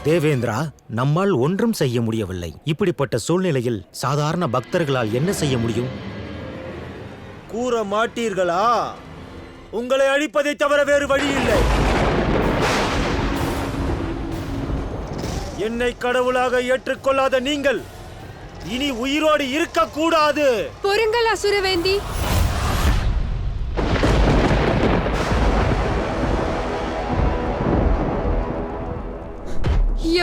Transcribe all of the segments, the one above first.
தேவேந்திரா, நம்மால் ஒன்றும் செய்ய முடியவில்லை. இப்படிப்பட்ட சூழ்நிலையில் சாதாரண பக்தர்களால் என்ன செய்ய முடியும்? கூற மாட்டீர்களா? உங்களை அழிப்பதை தவிர வேறு வழி இல்லை. என்னை கடவுளாக ஏற்றுக்கொள்ளாத நீங்கள் இனி உயிரோடு இருக்கக்கூடாது. பொறுங்கள் அசுரவேந்தி.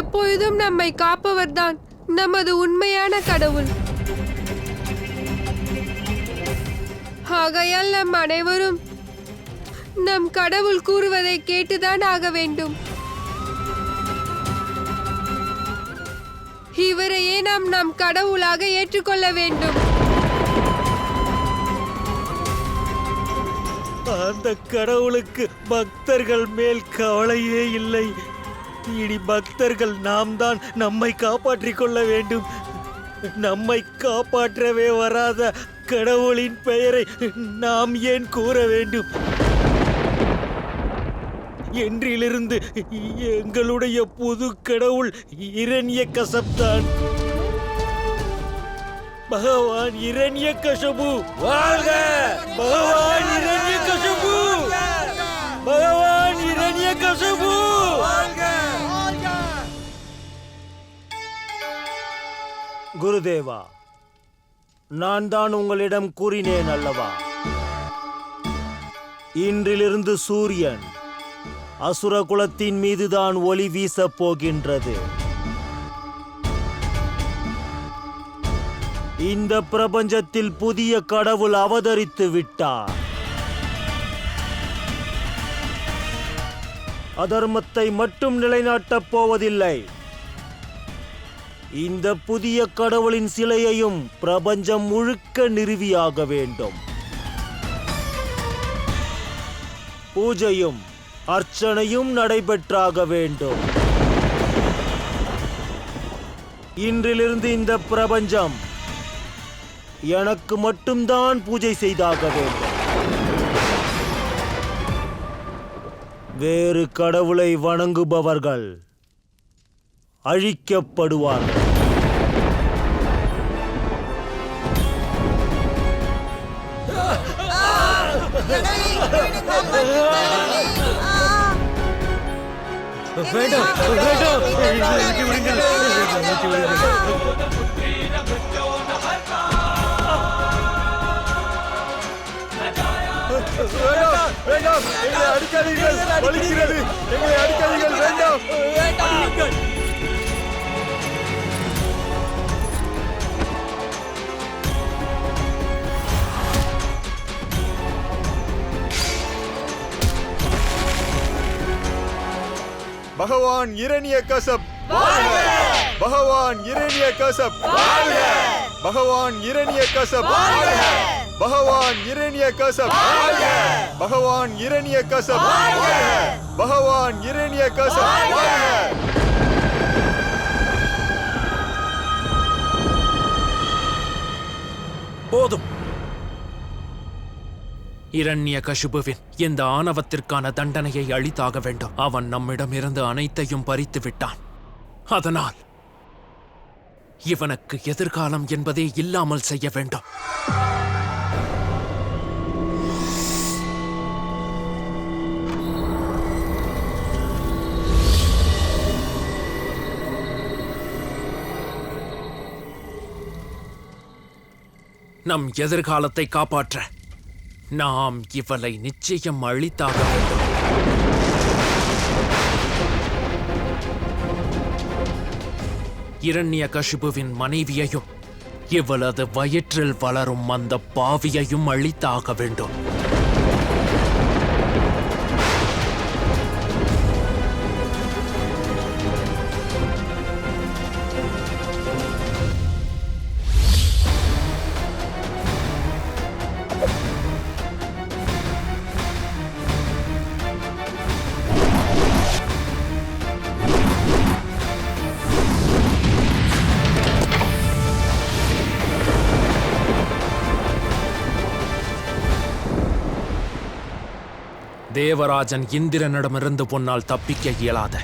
எப்பொழுதும் நம்மை காப்பவர்தான் நமது உண்மையான கடவுள். ஆகையால் நம் அனைவரும் நம் கடவுள் கூறுவதை கேட்டுதான் ஆக வேண்டும். இவரையே நாம் நம் கடவுளாக ஏற்றுக்கொள்ள வேண்டும். அந்த கடவுளுக்கு பக்தர்கள் மேல் கவலையே இல்லை. இனி பக்தர்கள் நாம் தான் நம்மை காப்பாற்றிக் கொள்ள வேண்டும். நம்மை காப்பாற்றவே வராத கடவுளின் பெயரை நாம் ஏன் கூற வேண்டும்? என்றிலிருந்து எங்களுடைய புது கடவுள் இரண்யகசப் தான். பகவான் இரண்யகசிபு வாழ்க! பகவான் இரண்யகசிபு! பகவான் இரண்யகசிபு! குருதேவா, நான் தான் உங்களிடம் கூறினேன் அல்லவா, இன்றிலிருந்து சூரியன் அசுர குலத்தின் மீதுதான் ஒளி வீசப் போகின்றது. இந்த பிரபஞ்சத்தில் புதிய கடவுள் அவதரித்து விட்டார். அதர்மத்தை மட்டும் நிலைநாட்டப் போவதில்லை. இந்த புதிய கடவுளின் சிலையையும் பிரபஞ்சம் முழுக்க நிறுவியாக வேண்டும். பூஜையும் அர்ச்சனையும் நடைபெற்றாக வேண்டும். இன்றிலிருந்து இந்த பிரபஞ்சம் எனக்கு மட்டும்தான் பூஜை செய்தாக வேண்டும். வேறு கடவுளை வணங்குபவர்கள் அழிக்கப்படுவார்கள். வேண்டாம், வேண்டாம், விட்டு விடுங்கள். வேண்டாம், வேண்டாம், எங்களை அடிக்காதீர்கள், வலிக்கிறது, எங்களை அடிக்காதீர்கள், வேண்டாம், வேண்டாம். பகவான் இரண்யகசப் வாழ்க! பகவான் இரண்யகசப் வாழ்க! பகவான் இரண்யகசப் வாழ்க! பகவான் இரண்யகசப் வாழ்க! பகவான் இரண்யகசப் வாழ்க! பகவான் இரண்யகசப் வாழ்க! போதும். இரண்யகசிபுவின் இந்த ஆணவத்திற்கான தண்டனையை அளித்தாக வேண்டும். அவன் நம்மிடமிருந்து அனைத்தையும் பறித்து விட்டான். அதனால் இவனுக்கு எதிர்காலம் என்பதே இல்லாமல் செய்ய வேண்டும். நம் எதிர்காலத்தை காப்பாற்ற நாம் இவளை நிச்சயம் அழித்தாக வேண்டும். இரண்யகசிபுவின் மனைவியையும் இவளது வயிற்றில் வளரும் அந்த பாவியையும் அழித்தாக வேண்டும். தேவராஜன் இந்திரனிடமிருந்து உன்னால் தப்பிக்க இயலாத